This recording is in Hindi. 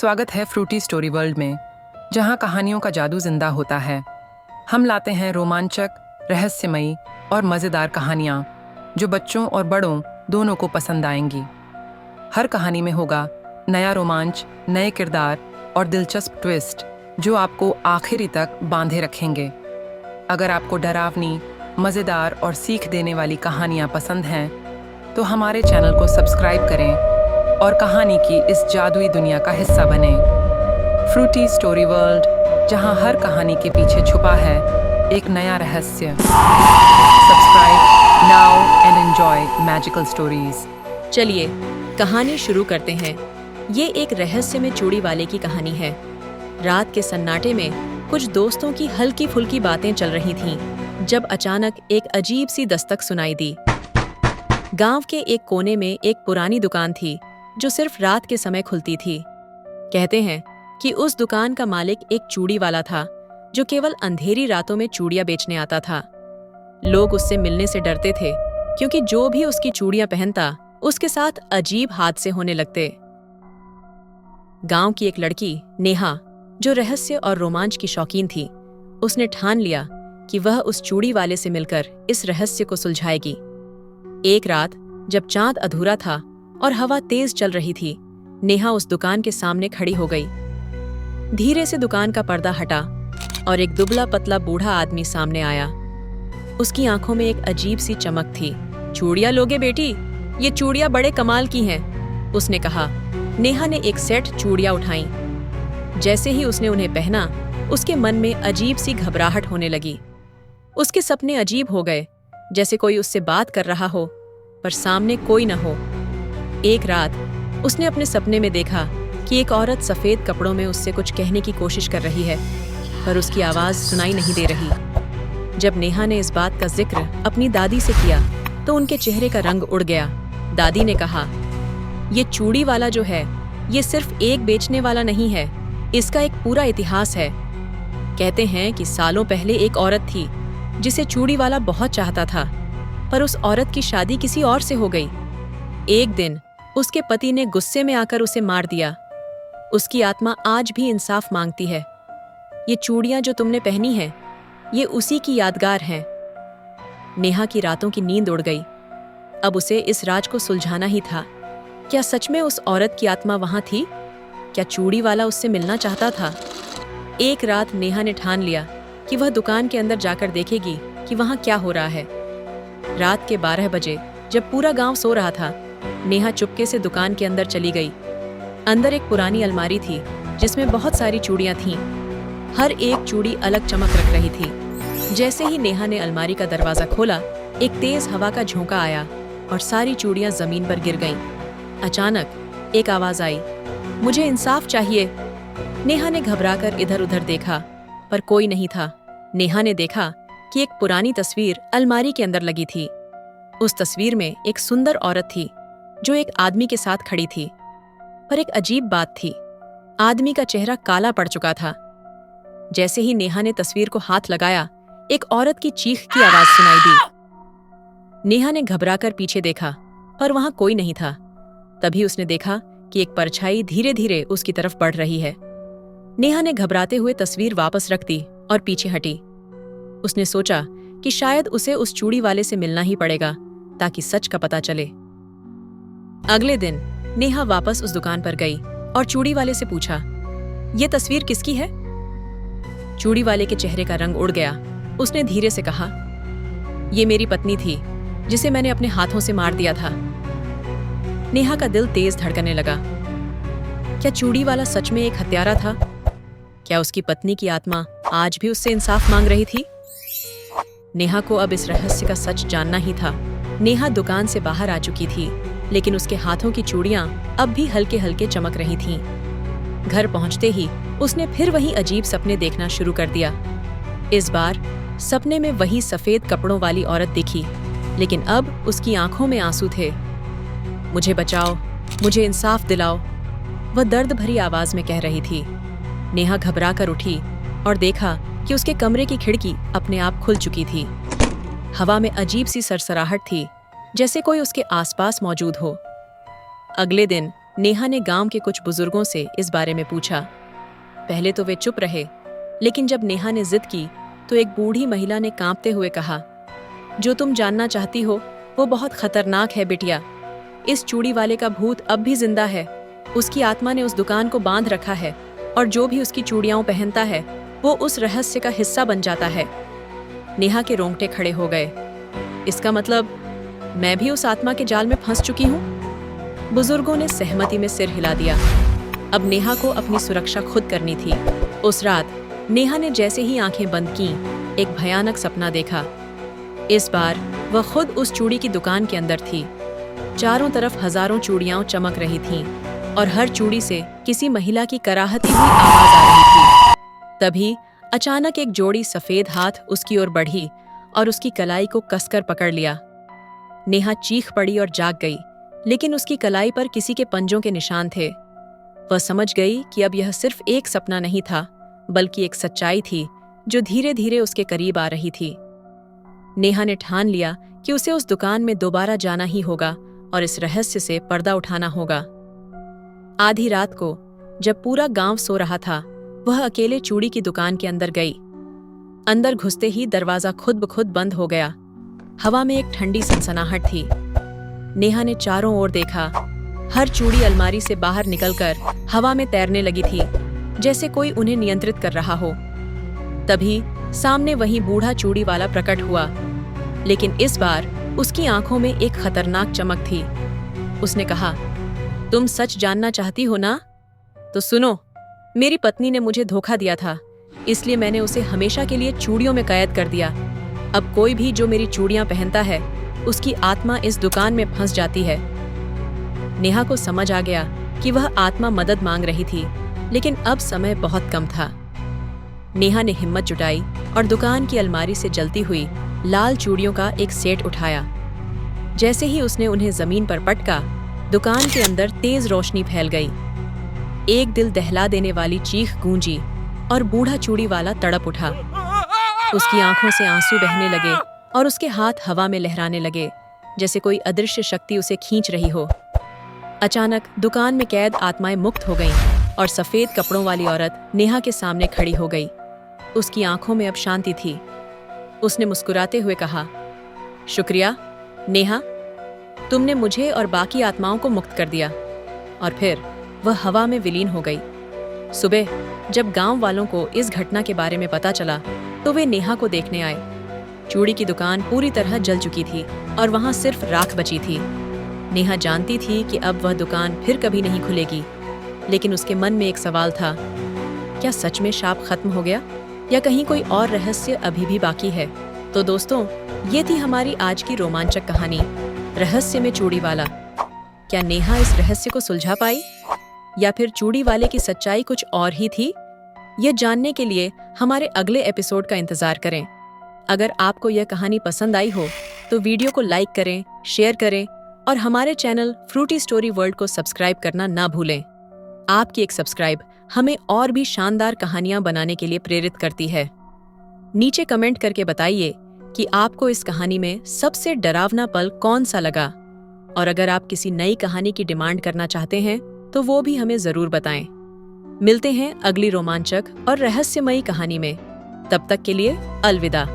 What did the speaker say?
स्वागत है फ्रूटी स्टोरी वर्ल्ड में, जहां कहानियों का जादू जिंदा होता है। हम लाते हैं रोमांचक, रहस्यमयी और मज़ेदार कहानियां जो बच्चों और बड़ों दोनों को पसंद आएंगी। हर कहानी में होगा नया रोमांच, नए किरदार और दिलचस्प ट्विस्ट जो आपको आखिरी तक बांधे रखेंगे। अगर आपको डरावनी, मज़ेदार और सीख देने वाली कहानियां पसंद हैं, तो हमारे चैनल को सब्सक्राइब करें और कहानी की इस जादुई दुनिया का हिस्सा बने। फ्रूटी स्टोरी वर्ल्ड, जहां हर कहानी के पीछे छुपा है एक नया रहस्य। Subscribe now and enjoy magical stories. चलिए कहानी शुरू करते हैं। ये एक रहस्य में चूड़ी वाले की कहानी है। रात के सन्नाटे में कुछ दोस्तों की हल्की फुल्की बातें चल रही थीं, जब अचानक एक अजीब सी दस्तक सुनाई दी। गांव के एक कोने में एक पुरानी दुकान थी जो सिर्फ रात के समय खुलती थी। कहते हैं कि उस दुकान का मालिक एक चूड़ी वाला था जो केवल अंधेरी रातों में चूड़ियां बेचने आता था। लोग उससे मिलने से डरते थे क्योंकि जो भी उसकी चूड़ियां पहनता उसके साथ अजीब हादसे होने लगते। गांव की एक लड़की नेहा, जो रहस्य और रोमांच की शौकीन थी, उसने ठान लिया कि वह उस चूड़ी वाले से मिलकर इस रहस्य को सुलझाएगी। एक रात जब चांद अधूरा था और हवा तेज चल रही थी, नेहा उस दुकान के सामने खड़ी हो गई। धीरे से दुकान का पर्दा हटा और एक दुबला पतला बूढ़ा आदमी सामने आया। उसकी आंखों में एक अजीब सी चमक थी। चूड़ियां लोगे बेटी? ये चूड़ियां बड़े कमाल की हैं, उसने कहा। नेहा ने एक सेट चूड़ियां उठाई। जैसे ही उसने उन्हें पहना, उसके मन में अजीब सी घबराहट होने लगी। उसके सपने अजीब हो गए, जैसे कोई उससे बात कर रहा हो पर सामने कोई न हो। एक रात उसने अपने सपने में देखा कि एक औरत सफेद कपड़ों में उससे कुछ कहने की कोशिश कर रही है, पर उसकी आवाज सुनाई नहीं दे रही। जब नेहा ने इस बात का जिक्र अपनी दादी से किया तो उनके चेहरे का रंग उड़ गया। दादी ने कहा, ये चूड़ी वाला जो है, ये सिर्फ एक बेचने वाला नहीं है, इसका एक पूरा इतिहास है। कहते हैं कि सालों पहले एक औरत थी जिसे चूड़ी वाला बहुत चाहता था, पर उस औरत की शादी किसी और से हो गई। एक दिन उसके पति ने गुस्से में आकर उसे मार दिया। उसकी आत्मा आज भी इंसाफ मांगती है। ये चूड़ियां जो तुमने पहनी हैं, ये उसी की यादगार हैं। नेहा की रातों की नींद उड़ गई। अब उसे इस राज को सुलझाना ही था। क्या सच में उस औरत की आत्मा वहां थी? क्या चूड़ी वाला उससे मिलना चाहता था? एक रात नेहा ने ठान लिया कि वह दुकान के अंदर जाकर देखेगी कि वहां क्या हो रहा है। रात के 12 बजे, जब पूरा गांव सो रहा था, नेहा चुपके से दुकान के अंदर चली गई। अंदर एक पुरानी अलमारी थी जिसमें बहुत सारी चूड़ियां थीं। हर एक चूड़ी अलग चमक रख रही थी। जैसे ही नेहा ने अलमारी का दरवाजा खोला, एक तेज हवा का झोंका आया और सारी चूड़ियां जमीन पर गिर गईं। अचानक एक आवाज आई, मुझे इंसाफ चाहिए। नेहा ने घबराकर इधर उधर देखा, पर कोई नहीं था। नेहा ने देखा कि एक पुरानी तस्वीर अलमारी के अंदर लगी थी। उस तस्वीर में एक सुंदर औरत थी जो एक आदमी के साथ खड़ी थी। पर एक अजीब बात थी, आदमी का चेहरा काला पड़ चुका था। जैसे ही नेहा ने तस्वीर को हाथ लगाया, एक औरत की चीख की आवाज सुनाई दी। नेहा ने घबराकर पीछे देखा, पर वहां कोई नहीं था। तभी उसने देखा कि एक परछाई धीरे धीरे उसकी तरफ बढ़ रही है। नेहा ने घबराते हुए तस्वीर वापस रख दी और पीछे हटी। उसने सोचा कि शायद उसे उस चूड़ी वाले से मिलना ही पड़ेगा ताकि सच का पता चले। अगले दिन नेहा वापस उस दुकान पर गई और चूड़ी वाले से पूछा, ये तस्वीर किसकी है? चूड़ी वाले के चेहरे का रंग उड़ गया। उसने धीरे से कहा, ये मेरी पत्नी थी जिसे मैंने अपने हाथों से मार दिया था। नेहा का दिल तेज धड़कने लगा। क्या चूड़ी वाला सच में एक हत्यारा था? क्या उसकी पत्नी की आत्मा आज भी उससे इंसाफ मांग रही थी? नेहा को अब इस रहस्य का सच जानना ही था। नेहा दुकान से बाहर आ चुकी थी, लेकिन उसके हाथों की चूड़ियां अब भी हल्के हल्के चमक रही थीं। घर पहुंचते ही उसने फिर वही अजीब सपने देखना शुरू कर दिया। इस बार सपने में वही सफेद कपड़ों वाली औरत दिखी, लेकिन अब उसकी आंखों में आंसू थे। मुझे बचाओ, मुझे इंसाफ दिलाओ, वह दर्द भरी आवाज में कह रही थी। नेहा घबरा कर उठी और देखा कि उसके कमरे की खिड़की अपने आप खुल चुकी थी। हवा में अजीब सी सरसराहट थी, जैसे कोई उसके आसपास मौजूद हो। अगले दिन नेहा ने गांव के कुछ बुजुर्गों से इस बारे में पूछा। पहले तो वे चुप रहे, लेकिन जब नेहा ने जिद की तो एक बूढ़ी महिला ने कांपते हुए कहा, जो तुम जानना चाहती हो वो बहुत खतरनाक है बिटिया। इस चूड़ी वाले का भूत अब भी जिंदा है। उसकी आत्मा ने उस दुकान को बांध रखा है और जो भी उसकी चूड़ियां पहनता है वो उस रहस्य का हिस्सा बन जाता है। नेहा के रोंगटे खड़े हो गए। इसका मतलब मैं भी उस आत्मा के जाल में फंस चुकी हूँ? बुजुर्गों ने सहमति में सिर हिला दिया। अब नेहा को अपनी सुरक्षा खुद करनी थी। उस रात नेहा ने जैसे ही आंखें बंद कीं, एक भयानक सपना देखा। इस बार वह खुद उस चूड़ी की दुकान के अंदर थी। चारों तरफ हजारों चूड़ियां चमक रही थीं और हर चूड़ी से किसी महिला की कराहती हुई आवाज आ रही थी। तभी अचानक एक जोड़ी सफेद हाथ उसकी ओर बढ़ी और उसकी कलाई को कसकर पकड़ लिया। नेहा चीख पड़ी और जाग गई, लेकिन उसकी कलाई पर किसी के पंजों के निशान थे। वह समझ गई कि अब यह सिर्फ एक सपना नहीं था, बल्कि एक सच्चाई थी जो धीरे धीरे उसके करीब आ रही थी। नेहा ने ठान लिया कि उसे उस दुकान में दोबारा जाना ही होगा और इस रहस्य से पर्दा उठाना होगा। आधी रात को जब पूरा गांव सो रहा था, वह अकेले चूड़ी की दुकान के अंदर गई। अंदर घुसते ही दरवाजा खुद ब खुद बंद हो गया। हवा में एक ठंडी सनसनाहट थी। नेहा ने चारों ओर देखा। हर चूड़ी अलमारी से बाहर निकलकर हवा में तैरने लगी थी, जैसे कोई उन्हें नियंत्रित कर रहा हो। तभी सामने वही बूढ़ा चूड़ी वाला प्रकट हुआ, लेकिन इस बार उसकी आंखों में एक खतरनाक चमक थी। उसने कहा, तुम सच जानना चाहती हो ना? तो सुनो, मेरी पत्नी ने मुझे धोखा दिया था, इसलिए मैंने उसे हमेशा के लिए चूड़ियों में कैद कर दिया। अब कोई भी जो मेरी चूड़ियां पहनता है, उसकी आत्मा इस दुकान में फंस जाती है। नेहा को समझ आ गया कि वह आत्मा मदद मांग रही थी, लेकिन अब समय बहुत कम था। नेहा ने हिम्मत जुटाई और दुकान की अलमारी से जलती हुई लाल चूड़ियों का एक सेट उठाया। जैसे ही उसने उन्हें जमीन पर पटका, दुकान के अंदर तेज रोशनी फैल गई। एक दिल दहला देने वाली चीख गूंजी और बूढ़ा चूड़ी वाला तड़प उठा। उसकी आंखों से आंसू बहने लगे और उसके हाथ हवा में लहराने लगे, जैसे कोई अदृश्य शक्ति उसे खींच रही हो। अचानक दुकान में कैद आत्माएं मुक्त हो गईं और सफेद कपड़ों वाली औरत नेहा के सामने खड़ी हो गई। उसकी आंखों में अब शांति थी। उसने मुस्कुराते हुए कहा, शुक्रिया नेहा, तुमने मुझे और बाकी आत्माओं को मुक्त कर दिया। और फिर वह हवा में विलीन हो गई। सुबह जब गांव वालों को इस घटना के बारे में पता चला, तो वे नेहा को देखने आए। चूड़ी की दुकान पूरी तरह जल चुकी थी और वहां सिर्फ राख बची थी। नेहा जानती थी कि अब वह दुकान फिर कभी नहीं खुलेगी, लेकिन उसके मन में एक सवाल था, क्या सच में शाप खत्म हो गया या कहीं कोई और रहस्य अभी भी बाकी है? तो दोस्तों, ये थी हमारी आज की रोमांचक कहानी, रहस्य में चूड़ी वाला। क्या नेहा इस रहस्य को सुलझा पाई या फिर चूड़ी वाले की सच्चाई कुछ और ही थी? ये जानने के लिए हमारे अगले एपिसोड का इंतजार करें। अगर आपको यह कहानी पसंद आई हो तो वीडियो को लाइक करें, शेयर करें और हमारे चैनल फ्रूटी स्टोरी वर्ल्ड को सब्सक्राइब करना ना भूलें। आपकी एक सब्सक्राइब हमें और भी शानदार कहानियां बनाने के लिए प्रेरित करती है। नीचे कमेंट करके बताइए कि आपको इस कहानी में सबसे डरावना पल कौन सा लगा, और अगर आप किसी नई कहानी की डिमांड करना चाहते हैं तो वो भी हमें जरूर बताएं। मिलते हैं अगली रोमांचक और रहस्यमयी कहानी में। तब तक के लिए अलविदा।